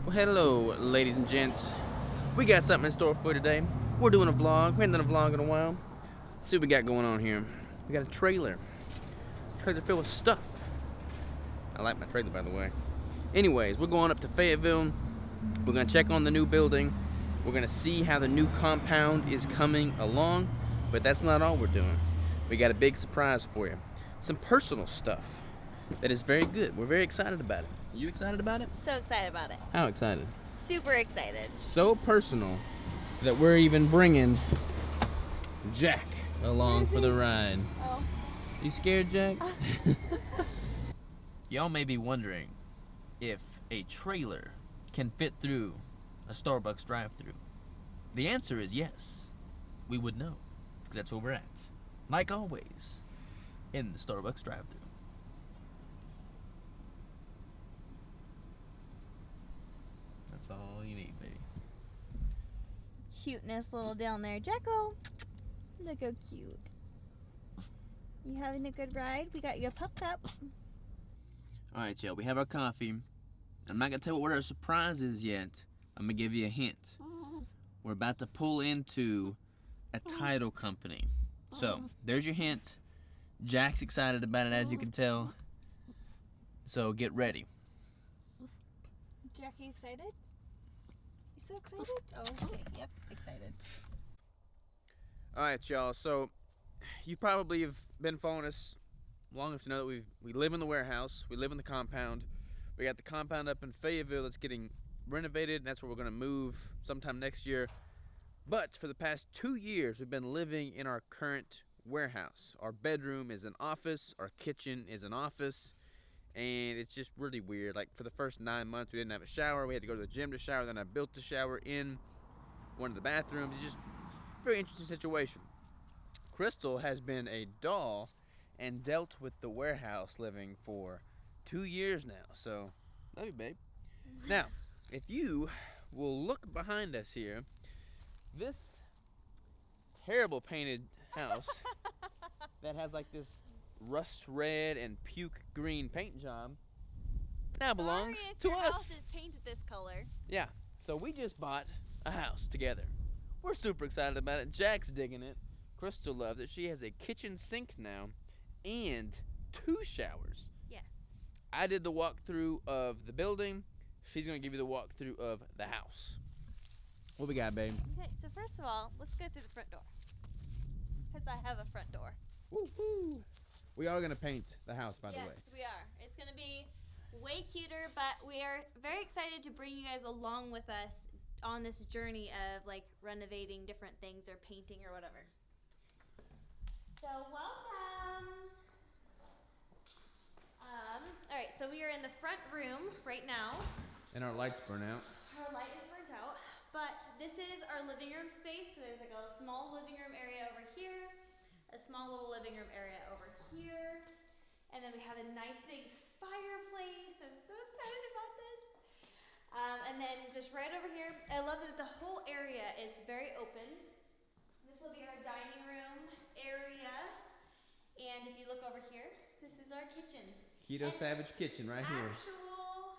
Well, hello, ladies and gents. We got something in store for you today. We're doing a vlog. We haven't done a vlog in a while. Let's see what we got going on here. We got a trailer filled with stuff. I like my trailer, by the way. Anyways, we're going up to Fayetteville. We're gonna check on the new building. We're gonna see how the new compound is coming along. But that's not all we're doing. We got a big surprise for you. Some personal stuff that is very good. We're very excited about it. Are you excited about it? So excited about it. How excited? Super excited. So personal that we're even bringing Jack along for the ride. Oh. You scared, Jack? Y'all may be wondering if a trailer can fit through a Starbucks drive-thru. The answer is yes. We would know. That's where we're at. Like always, in the Starbucks drive-thru. That's all you need, baby. Cuteness little down there. Jacko, look how cute. You having a good ride? We got your pup cup. Alright, y'all, we have our coffee. I'm not gonna tell you what our surprise is yet. I'm gonna give you a hint. We're about to pull into a title company. So, there's your hint. Jack's excited about it, as you can tell. So, get ready. Jackie, excited? You so excited? Oh, okay. Yep, excited. Alright, y'all, so you probably have been following us long enough to know that we live in the warehouse, we live in the compound. We got the compound up in Fayetteville that's getting renovated, and that's where we're gonna move sometime next year. But for the past 2 years, we've been living in our current warehouse. Our bedroom is an office, our kitchen is an office, and it's just really weird. Like, for the first 9 months, we didn't have a shower. We had to go to the gym to shower. Then I built the shower in one of the bathrooms. It's just a very interesting situation. Crystal has been a doll and dealt with the warehouse living for 2 years now. So, love you, babe. Now, if you will look behind us here, this terrible painted house that has like this rust red and puke green paint job now belongs to your us. house is painted this color. Yeah, so we just bought a house together. We're super excited about it. Jack's digging it. Crystal loves it. She has a kitchen sink now and 2 showers. Yes. I did the walkthrough of the building. She's gonna give you the walkthrough of the house. What we got, babe? Okay, so first of all, let's go through the front door. Because I have a front door. Woo-hoo. We are gonna paint the house, by the way. Yes, we are. It's gonna be way cuter, but we are very excited to bring you guys along with us on this journey of like renovating different things or painting or whatever. So welcome. All right, so we are in the front room right now. And our lights burn out. Our light is burnt out, but this is our living room space. So there's like a small living room area over here, a small little living room area over here, and then we have a nice big fireplace. I'm so excited about this. And then just right over here, I love that the whole area is very open. This will be our dining room area, and if you look over here, this is our kitchen. Keto Savage Kitchen right here. Actual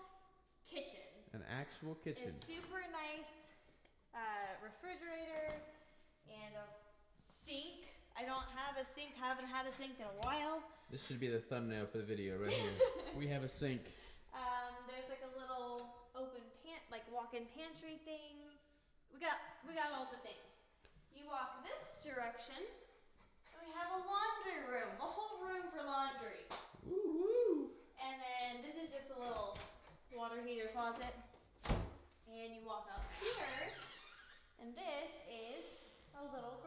kitchen. An actual kitchen. It's super nice refrigerator and a sink. I don't have a sink, haven't had a sink in a while. This should be the thumbnail for the video right here. We have a sink. There's like a little open walk-in pantry thing. We got all the things. You walk this direction, and we have a laundry room, a whole room for laundry. Woo-hoo. And then this is just a little water heater closet. And you walk out here, and this is a little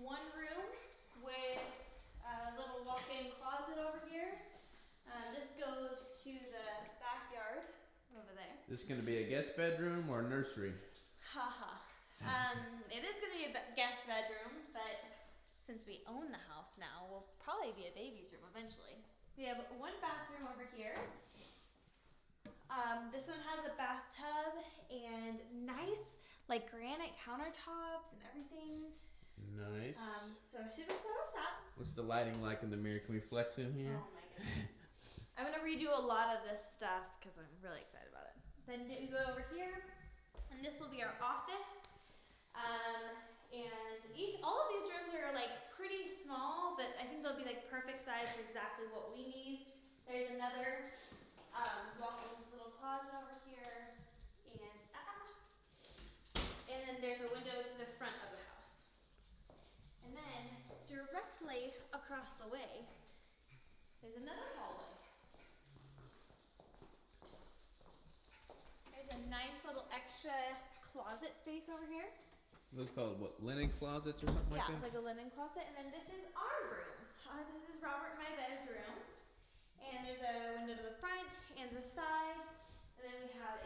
one room with a little walk-in closet over here. This goes to the backyard over there. This is going to be a guest bedroom or a nursery? Haha. It is going to be a guest bedroom, but since we own the house now, will probably be a baby's room eventually. We have one bathroom over here. This one has a bathtub and nice like granite countertops and everything. Nice. So I'm super excited about that. What's the lighting like in the mirror? Can we flex in here? Oh my goodness. I'm gonna redo a lot of this stuff because I'm really excited about it. Then we go over here, and this will be our office. And all of these rooms are like pretty small, but I think they'll be like perfect size for exactly what we need. There's another walk-in little closet over here, and then there's a window to the front of the house. And then directly across the way, there's another hallway. There's a nice little extra closet space over here. Those called what? Linen closets or something like that? Yeah, like a linen closet. And then this is our room. This is Robert and my bedroom. And there's a window to the front and the side. And then we have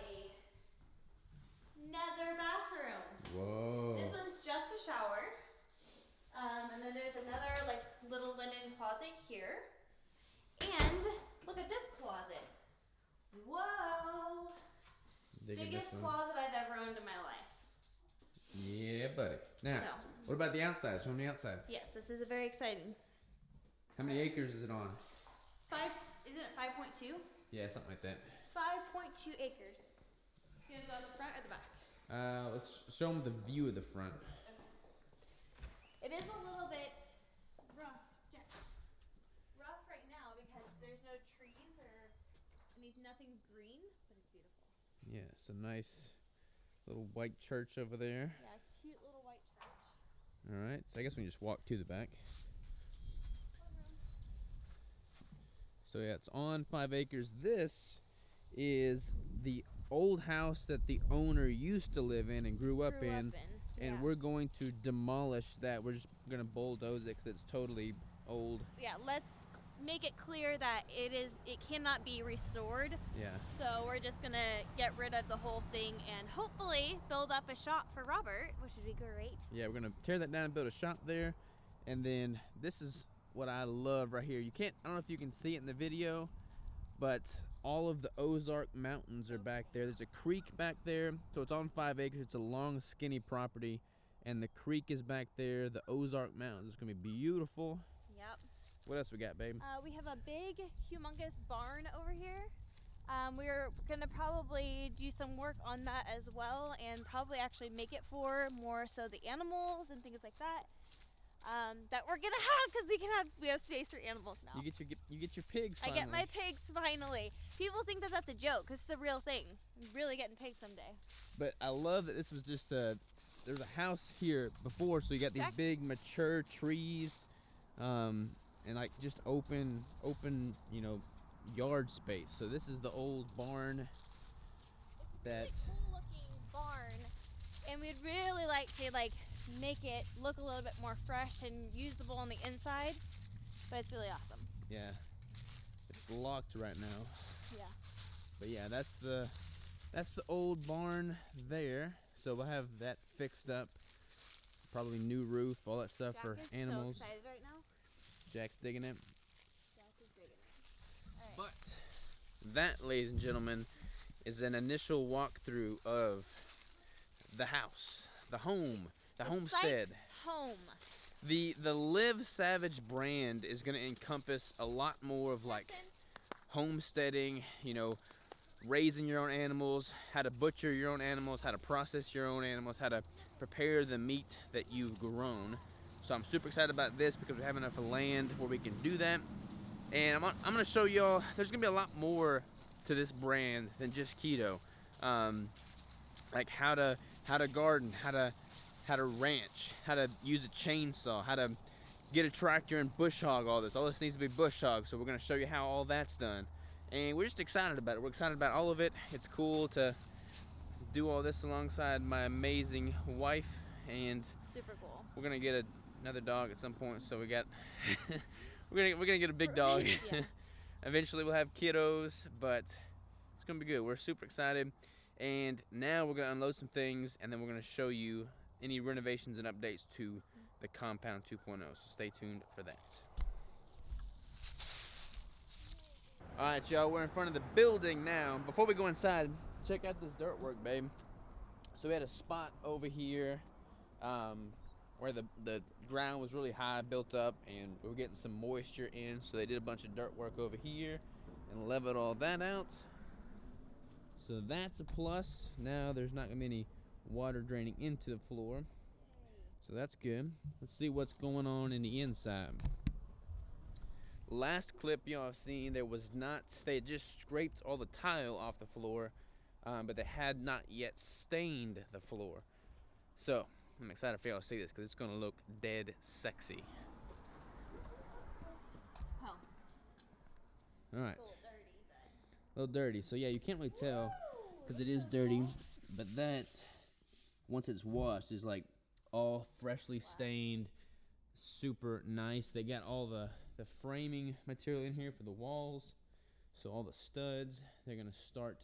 another bathroom. Whoa. This one's just a shower. And then there's another like little linen closet here. And look at this closet. Whoa. Biggest closet I've ever owned in my life. Yeah, buddy. Now, what about the outside? Show me the outside. Yes, this is a very exciting. How many acres is it on? Isn't it 5.2? Yeah, something like that. 5.2 acres. You gonna go to the front or the back? Let's show them the view of the front. Okay. It is a little bit rough right now because there's no trees or nothing's green, but it's beautiful. Yeah, it's a nice little white church over there. Yeah, cute little white church. All right, so I guess we can just walk to the back. So yeah, it's on 5 acres. This is the old house that the owner used to live in and grew up in. And we're going to demolish that. We're just gonna bulldoze it because it's totally old. Yeah, let's make it clear that it cannot be restored. Yeah. So we're just gonna get rid of the whole thing and hopefully build up a shop for Robert, which would be great. Yeah, we're gonna tear that down and build a shop there. And then this is what I love right here. I don't know if you can see it in the video, but all of the Ozark Mountains are back there. There's a creek back there, so it's on 5 acres. It's a long, skinny property, and the creek is back there. The Ozark Mountains. It's gonna be beautiful. Yep. What else we got, babe? We have a big, humongous barn over here. We're gonna probably do some work on that as well, and probably actually make it for more so the animals and things like that. That we're gonna have because we have space for animals now. You get your pigs finally. I get my pigs finally. People think that that's a joke because it's a real thing. I'm really getting pigs someday. But I love that this was just there's a house here before, so you got these big mature trees, and like just open, yard space. So this is the old barn. It's a really cool looking barn, and we'd really like to make it look a little bit more fresh and usable on the inside, but it's really awesome. Yeah, it's locked right now. Yeah. But yeah, that's the old barn there. So we'll have that fixed up. Probably new roof, all that stuff for animals. Jack is so excited right now. Jack's digging it. Jack is digging it. All right. But that, ladies and gentlemen, is an initial walkthrough of the house, the home, the homestead. Sykes home. The Live Savage brand is going to encompass a lot more of like homesteading, raising your own animals, how to butcher your own animals, how to process your own animals, how to prepare the meat that you've grown. So I'm super excited about this because we have enough land where we can do that. And I'm going to show y'all, there's going to be a lot more to this brand than just keto. Like how to garden, how to ranch, how to use a chainsaw, how to get a tractor and bush hog all this. All this needs to be bush hog, so we're going to show you how all that's done. And we're just excited about it. We're excited about all of it. It's cool to do all this alongside my amazing wife, and super cool. we're going to get another dog at some point. So we got we're gonna get a big dog. Yeah. Eventually we'll have kiddos, but it's gonna be good. We're super excited. And now we're gonna unload some things, and then we're gonna show you any renovations and updates to the compound 2.0. So stay tuned for that. All right, y'all, we're in front of the building now. Before we go inside, check out this dirt work, babe. So we had a spot over here where the ground was really high, built up, and we were getting some moisture in. So they did a bunch of dirt work over here and leveled all that out. So that's a plus. Now there's not gonna be any water draining into the floor. So that's good. Let's see what's going on in the inside. Last clip y'all have seen, they had just scraped all the tile off the floor, but they had not yet stained the floor. So I'm excited for y'all to see this because it's gonna look dead sexy. Oh. All right. It's a little dirty, but. A little dirty. So yeah, you can't really tell because it is dirty, but that, once it's washed, is like all freshly stained, super nice. They got all the framing material in here for the walls, so all the studs, they're gonna start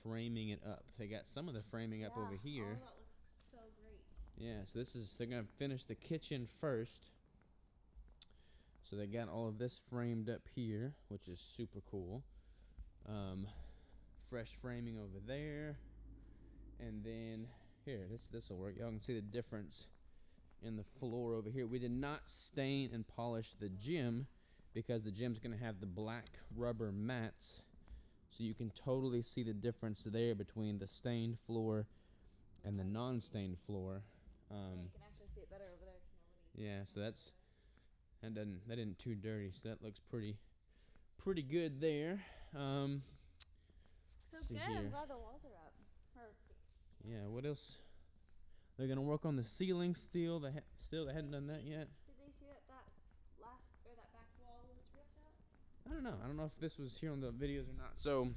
framing it up. They got some of the framing up over here. Oh, that looks so great. Yeah, so they're gonna finish the kitchen first. So they got all of this framed up here, which is super cool. Fresh framing over there, and then here, this will work. Y'all can see the difference in the floor over here. We did not stain and polish the gym because the gym's gonna have the black rubber mats, so you can totally see the difference there between the stained floor and the non-stained floor. Yeah, you can actually see it better over there. Yeah, so that isn't too dirty, so that looks pretty good there. So good. Here. I'm glad the walls are up. Yeah, what else? They're gonna work on the ceiling still. They hadn't done that yet. Did they see that that back wall was ripped out? I don't know if this was here on the videos or not. So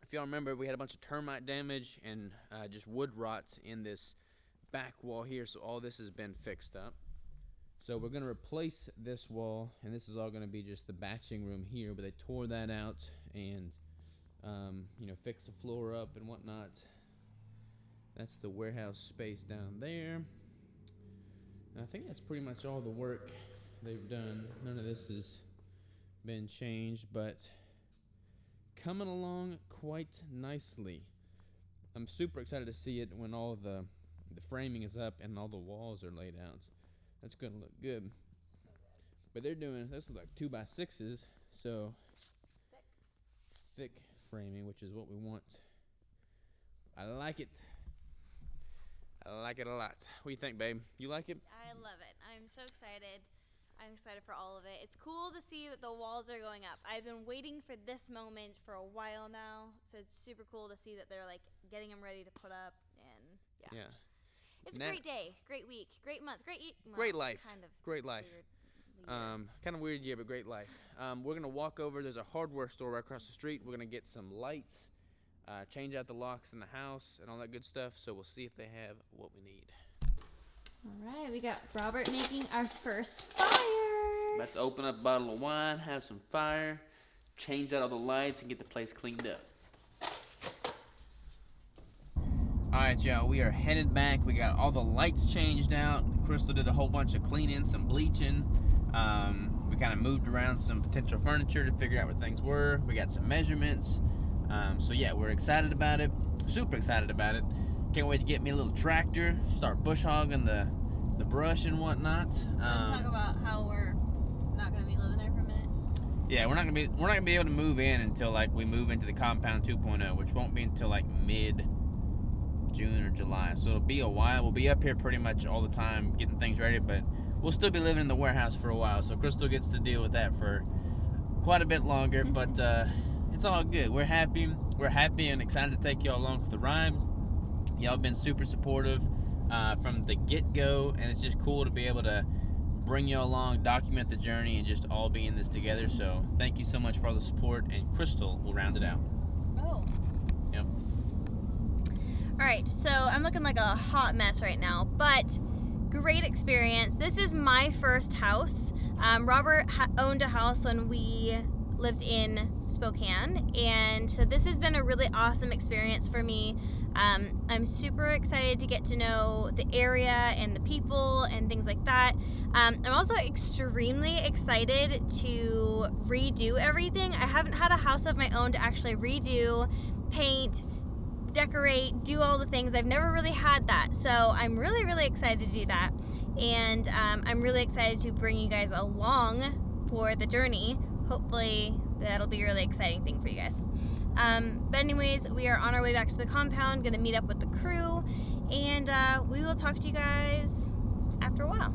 if y'all remember, we had a bunch of termite damage and just wood rots in this back wall here. So all this has been fixed up. So we're gonna replace this wall, and this is all gonna be just the batching room here. But they tore that out and fixed the floor up and whatnot. That's the warehouse space down there. And I think that's pretty much all the work they've done. None of this has been changed, but coming along quite nicely. I'm super excited to see it when all the framing is up and all the walls are laid out. That's gonna look good. But they're doing this is like 2x6s, so thick framing, which is what we want. I like it. I like it a lot. What do you think, babe? You like it? I love it. I'm so excited. I'm excited for all of it. It's cool to see that the walls are going up. I've been waiting for this moment for a while now, so it's super cool to see that they're like getting them ready to put up, and yeah. It's a great day, great week, great month, great life. Kind of great life. Kind of weird year, but great life. We're gonna walk over. There's a hardware store right across the street. We're gonna get some lights, change out the locks in the house, and all that good stuff. So we'll see if they have what we need. All right, we got Robert making our first fire. About to open up a bottle of wine, have some fire, change out all the lights, and get the place cleaned up. Alright, y'all, we are headed back. We got all the lights changed out. Crystal did a whole bunch of cleaning, some bleaching. We kind of moved around some potential furniture to figure out where things were. We got some measurements. So yeah, we're excited about it. Super excited about it. Can't wait to get me a little tractor, start bush hogging the brush and whatnot. Talk about how we're not gonna be living there for a minute. Yeah, we're not gonna be able to move in until like we move into the compound 2.0, which won't be until like mid-June or July. So it'll be a while. We'll be up here pretty much all the time getting things ready, but we'll still be living in the warehouse for a while. So Crystal gets to deal with that for quite a bit longer, but it's all good. We're happy and excited to take y'all along for the ride. Y'all been super supportive from the get-go, and it's just cool to be able to bring you along, document the journey, and just all be in this together. So thank you so much for all the support, and Crystal will round it out. Oh. Yep. All right, so I'm looking like a hot mess right now, but great experience. This is my first house. Robert owned a house when we lived in Spokane, and so this has been a really awesome experience for me. I'm super excited to get to know the area and the people and things like that. I'm also extremely excited to redo everything. I haven't had a house of my own to actually redo, paint, decorate, do all the things. I've never really had that, so I'm really, really excited to do that. And I'm really excited to bring you guys along for the journey. Hopefully that'll be a really exciting thing for you guys. But anyways, we are on our way back to the compound, gonna meet up with the crew, and we will talk to you guys after a while.